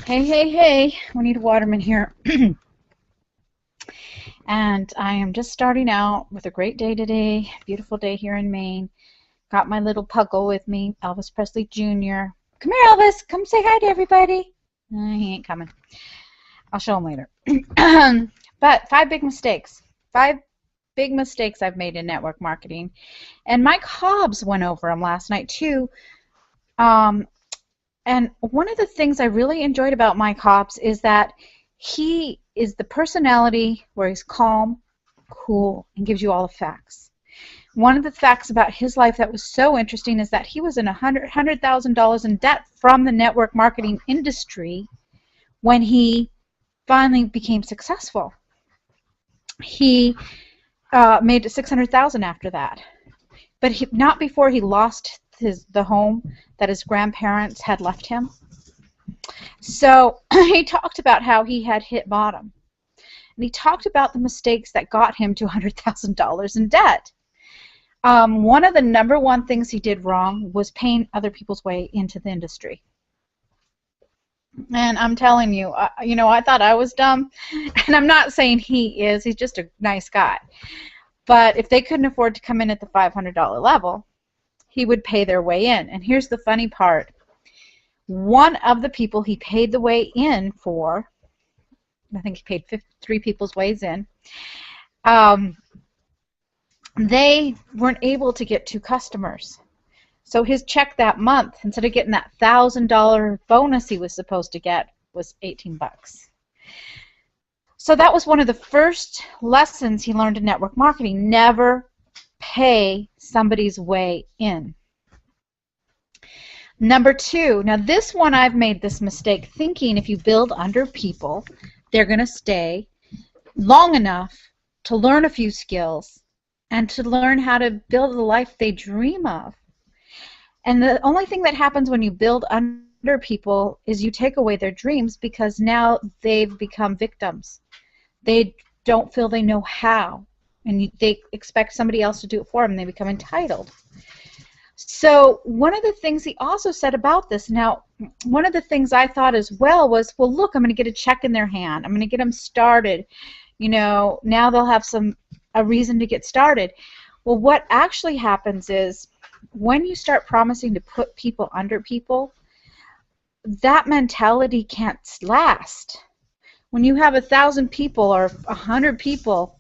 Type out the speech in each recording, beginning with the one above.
Hey, hey, hey, we need a waterman here. And I am just starting out with a great day today. Beautiful day here in Maine. Got my little puggle with me, Elvis Presley Jr. Come here, Elvis. Come say hi to everybody. He ain't coming. I'll show him later. But five big mistakes. Five big mistakes I've made in network marketing. And Mike Hobbs went over them last night, too. And one of the things I really enjoyed about Mike Hobbs is that he is the personality where he's calm, cool, and gives you all the facts. One of the facts about his life that was so interesting is that he was in $100,000 in debt from the network marketing industry when he finally became successful. He made $600,000 after that, but not before he lost the home that his grandparents had left him. So he talked about how he had hit bottom. And he talked about the mistakes that got him to $100,000 in debt. One of the number one things he did wrong was paying other people's way into the industry. And I'm telling you, I thought I was dumb. And I'm not saying he is. He's just a nice guy. But if they couldn't afford to come in at the $500 level, he would pay their way in. And here's the funny part. One of the people he paid the way in for, I think he paid 3 people's ways in, they weren't able to get 2 customers. So his check that month, instead of getting that $1,000 bonus he was supposed to get, was 18 bucks. So that was one of the first lessons he learned in network marketing. Never pay somebody's way in. Number 2, now this one I've made this mistake thinking if you build under people, they're going to stay long enough to learn a few skills and to learn how to build the life they dream of. And the only thing that happens when you build under people is you take away their dreams because now they've become victims. They don't feel they know how. And they expect somebody else to do it for them. They become entitled. So one of the things he also said about this, now one of the things I thought as well was, well, look, I'm going to get a check in their hand. I'm going to get them started. Now they'll have a reason to get started. Well, what actually happens is when you start promising to put people under people, that mentality can't last. When you have 1,000 people or 100 people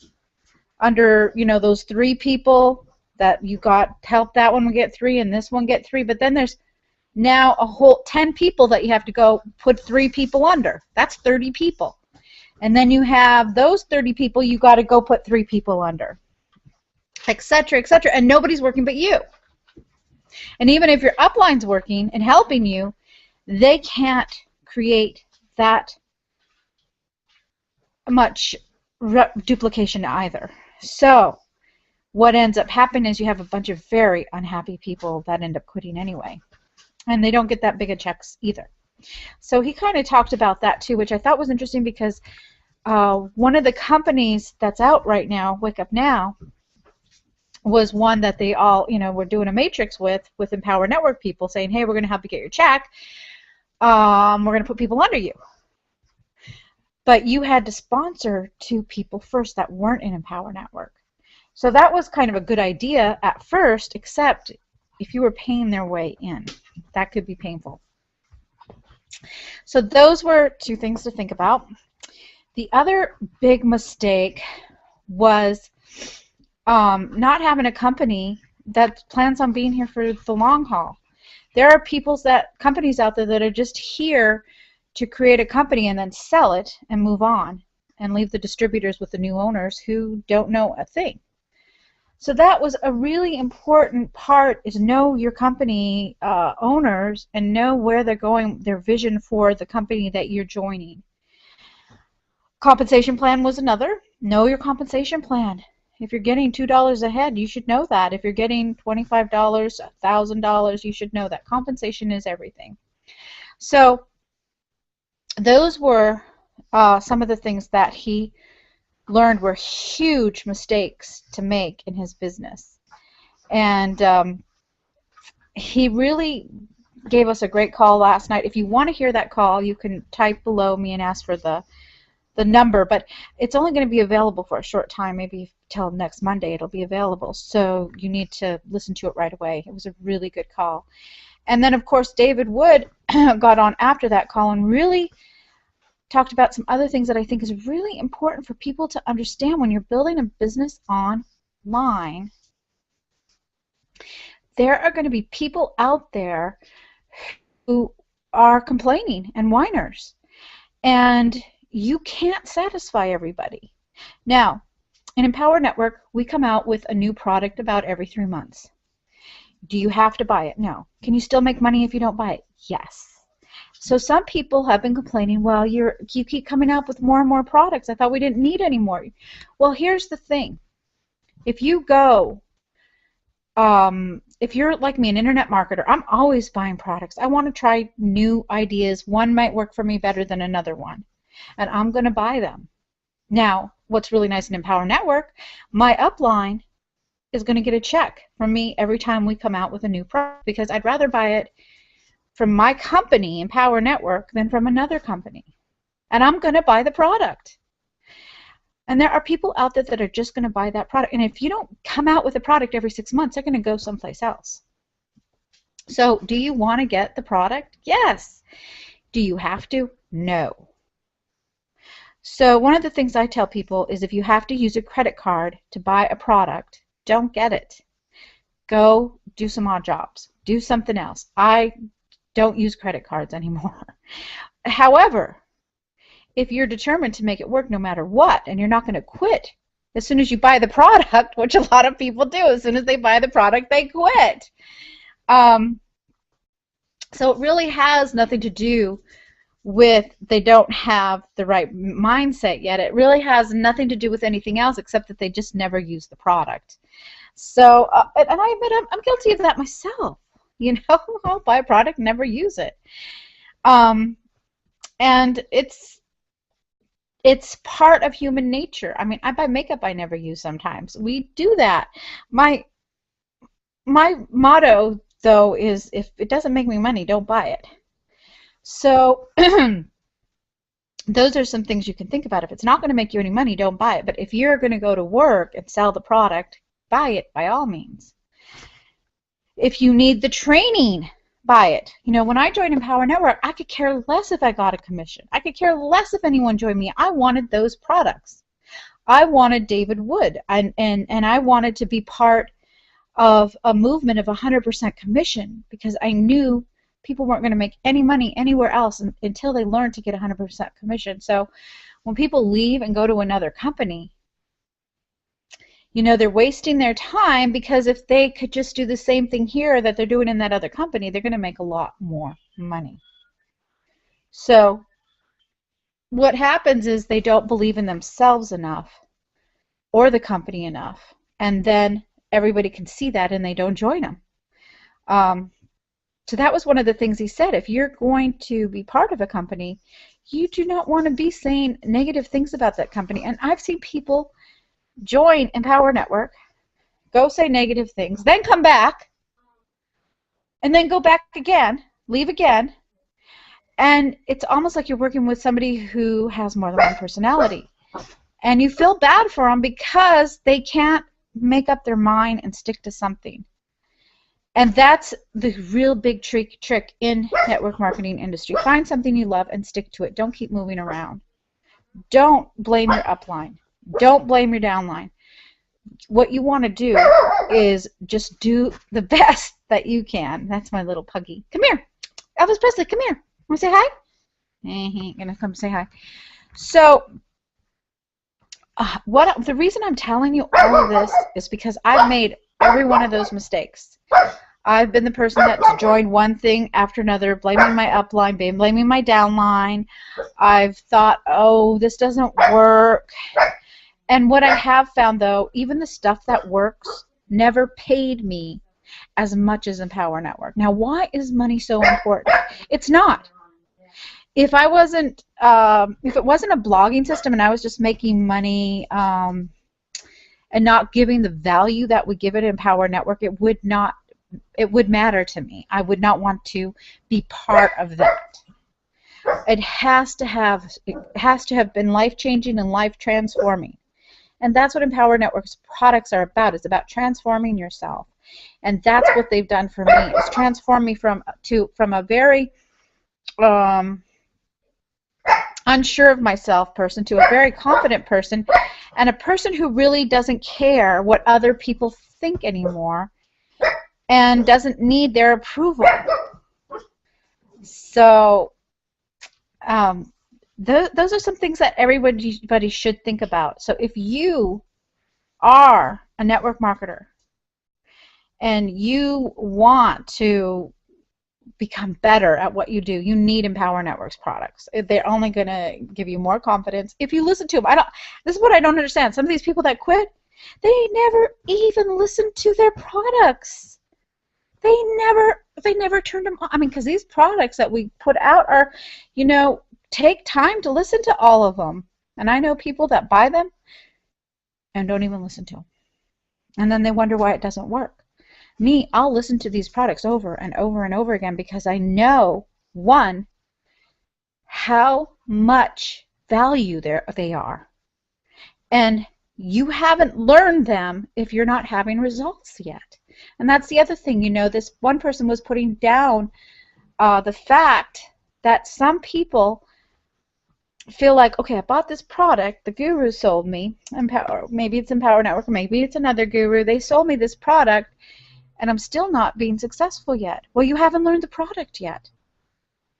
under, those 3 people that you got help that one get 3 and this one get 3, but then there's now a whole 10 people that you have to go put 3 people under. That's 30 people. And then you have those 30 people you got to go put 3 people under, etc., etc., and nobody's working but you. And even if your upline's working and helping you, they can't create that much duplication either. So what ends up happening is you have a bunch of very unhappy people that end up quitting anyway. And they don't get that big of checks either. So he kind of talked about that too, which I thought was interesting because one of the companies that's out right now, Wake Up Now, was one that they all, were doing a matrix with Empower Network people saying, hey, we're going to help you get your check. We're going to put people under you. But you had to sponsor 2 people first that weren't in Empower Network. So that was kind of a good idea at first, except if you were paying their way in. That could be painful. So those were 2 things to think about. The other big mistake was not having a company that plans on being here for the long haul. There are companies out there that are just here to create a company and then sell it and move on and leave the distributors with the new owners who don't know a thing. So that was a really important part, is know your company owners and know where they're going, their vision for the company that you're joining. Compensation plan was another. Know your compensation plan. If you're getting $2 a head, you should know that. If you're getting $25, $1,000, you should know that. Compensation is everything. So those were some of the things that he learned were huge mistakes to make in his business. And he really gave us a great call last night. If you want to hear that call, you can type below me and ask for the number, but it's only going to be available for a short time, maybe till next Monday it'll be available, so you need to listen to it right away. It was a really good call. And then, of course, David Wood got on after that call and really talked about some other things that I think is really important for people to understand when you're building a business online. There are going to be people out there who are complaining and whiners, and you can't satisfy everybody. Now, in Empower Network, we come out with a new product about every 3 months. Do you have to buy it? No. Can you still make money if you don't buy it? Yes. So some people have been complaining, well, you keep coming out with more and more products. I thought we didn't need any more. Well, here's the thing. If you go, if you're like me, an internet marketer, I'm always buying products. I want to try new ideas. One might work for me better than another one, and I'm going to buy them. Now, what's really nice in Empower Network, my upline is going to get a check from me every time we come out with a new product, because I'd rather buy it from my company, Empower Network, than from another company. And I'm going to buy the product. And there are people out there that are just going to buy that product. And if you don't come out with a product every 6 months, they're going to go someplace else. So do you want to get the product? Yes. Do you have to? No. So one of the things I tell people is if you have to use a credit card to buy a product, don't get it. Go do some odd jobs. Do something else. I don't use credit cards anymore. However, if you're determined to make it work no matter what, and you're not going to quit as soon as you buy the product, which a lot of people do, as soon as they buy the product, they quit. So it really has nothing to do with they don't have the right mindset yet. It really has nothing to do with anything else except that they just never use the product. So, and I admit I'm guilty of that myself. You know, I'll buy a product, never use it. And it's part of human nature. I mean, I buy makeup I never use sometimes. We do that. My motto, though, is if it doesn't make me money, don't buy it. So those are some things you can think about. If it's not going to make you any money, don't buy it. But if you're going to go to work and sell the product, buy it by all means. If you need the training, buy it. You know, when I joined Empower Network, I could care less if I got a commission. I could care less if anyone joined me. I wanted those products. I wanted David Wood, and I wanted to be part of a movement of 100% commission, because I knew people weren't going to make any money anywhere else until they learned to get 100% commission. So when people leave and go to another company, you know, they're wasting their time, because if they could just do the same thing here that they're doing in that other company, they're going to make a lot more money. So what happens is they don't believe in themselves enough or the company enough, and then everybody can see that and they don't join them. So that was one of the things he said. If you're going to be part of a company, you do not want to be saying negative things about that company. And I've seen people join Empower Network, go say negative things, then come back, and then go back again, leave again, and it's almost like you're working with somebody who has more than one personality. And you feel bad for them because they can't make up their mind and stick to something. And that's the real big trick in network marketing industry. Find something you love and stick to it. Don't keep moving around. Don't blame your upline. Don't blame your downline. What you want to do is just do the best that you can. That's my little puggy. Come here. Elvis Presley, come here. Want to say hi? He ain't going to come say hi. So the reason I'm telling you all of this is because I've made every one of those mistakes. I've been the person that's joined one thing after another, blaming my upline, blaming my downline. I've thought, oh, this doesn't work. And what I have found, though, even the stuff that works never paid me as much as Empower Network. Now, why is money so important? It's not. If I wasn't, if it wasn't a blogging system and I was just making money and not giving the value that we give it in Empower Network, it would not it would matter to me. I would not want to be part of that. It has to have been life-changing and life-transforming. And that's what Empower Networks products are about. It's about transforming yourself. And that's what they've done for me. It's transformed me from a very unsure of myself person to a very confident person, and a person who really doesn't care what other people think anymore and doesn't need their approval. So those are some things that everybody should think about. So if you are a network marketer and you want to become better at what you do, you need Empower Networks products. They're only going to give you more confidence if you listen to them. This is what I don't understand. Some of these people that quit, they never even listen to their products. They never turned them on. I mean, because these products that we put out are, take time to listen to all of them. And I know people that buy them and don't even listen to them. And then they wonder why it doesn't work. Me, I'll listen to these products over and over and over again because I know, one, how much value they are. And you haven't learned them if you're not having results yet. And that's the other thing. This one person was putting down the fact that some people feel like, okay, I bought this product, the guru sold me, maybe it's Empower Network, maybe it's another guru, they sold me this product, and I'm still not being successful yet. Well, you haven't learned the product yet.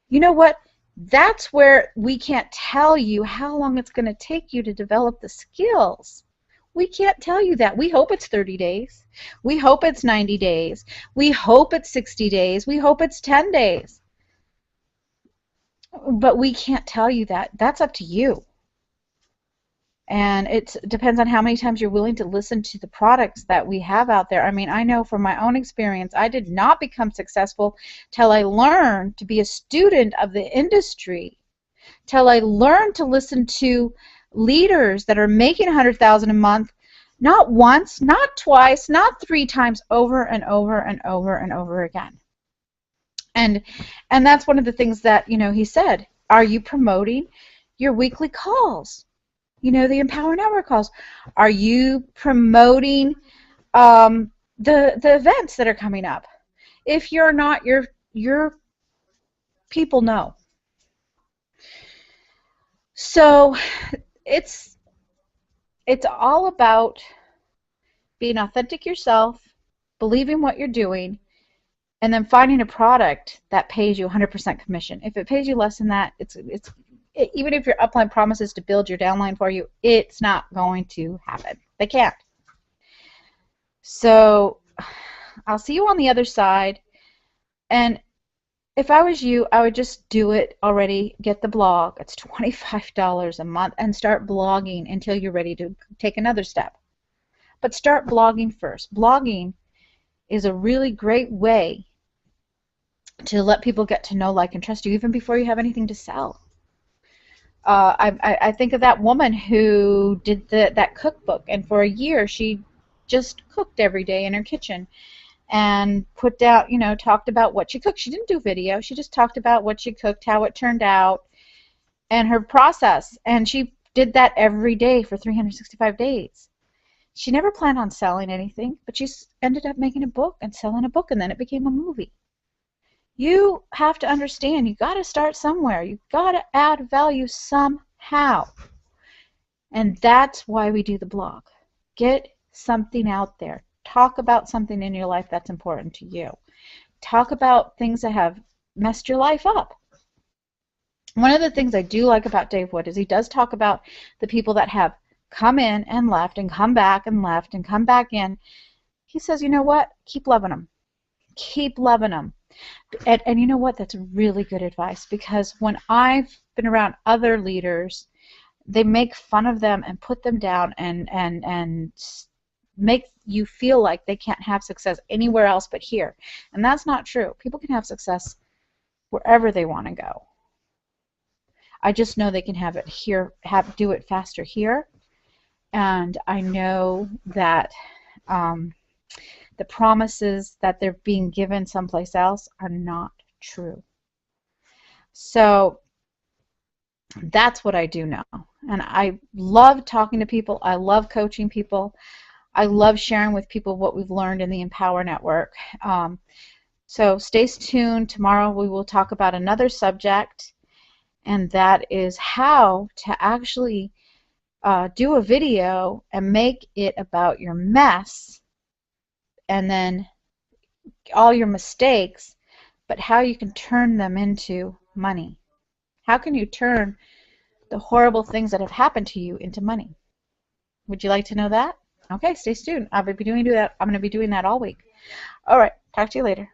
You know what? That's where we can't tell you how long it's going to take you to develop the skills. We can't tell you that. We hope it's 30 days. We hope it's 90 days. We hope it's 60 days. We hope it's 10 days. But we can't tell you that. That's up to you. And it depends on how many times you're willing to listen to the products that we have out there. I mean, I know from my own experience, I did not become successful till I learned to be a student of the industry, till I learned to listen to leaders that are making $100,000 a month, not once, not twice, not 3 times, over and over and over and over again. And that's one of the things that, he said, are you promoting your weekly calls? The Empower Network calls. Are you promoting the events that are coming up? If you're not, your people know. So it's all about being authentic yourself, believing what you're doing, and then finding a product that pays you 100% commission. If it pays you less than that, even if your upline promises to build your downline for you, it's not going to happen. They can't. So I'll see you on the other side. And if I was you, I would just do it already. Get the blog. It's $25 a month, and start blogging until you're ready to take another step. But start blogging first. Blogging is a really great way to let people get to know, like, and trust you even before you have anything to sell. I think of that woman who did that cookbook, and for a year she just cooked every day in her kitchen and put out, talked about what she cooked. She didn't do video. She just talked about what she cooked, how it turned out, and her process. And she did that every day for 365 days. She never planned on selling anything, but she ended up making a book and selling a book, and then it became a movie. You have to understand, you got to start somewhere. You got to add value somehow. And that's why we do the blog. Get something out there. Talk about something in your life that's important to you. Talk about things that have messed your life up. One of the things I do like about Dave Wood is he does talk about the people that have come in and left and come back and left and come back in. He says, you know what? Keep loving them. Keep loving them. And you know what? That's really good advice, because when I've been around other leaders, they make fun of them and put them down and make you feel like they can't have success anywhere else but here. And that's not true. People can have success wherever they want to go. I just know they can have it here, do it faster here. And I know that the promises that they're being given someplace else are not true. So that's what I do now. And I love talking to people. I love coaching people. I love sharing with people what we've learned in the Empower Network. So stay tuned. Tomorrow we will talk about another subject, and that is how to actually do a video and make it about your mess and then all your mistakes, but how you can turn them into money. How can you turn the horrible things that have happened to you into money? Would you like to know that? Okay, stay tuned. I'll be doing that. I'm going to be doing that all week. All right, talk to you later.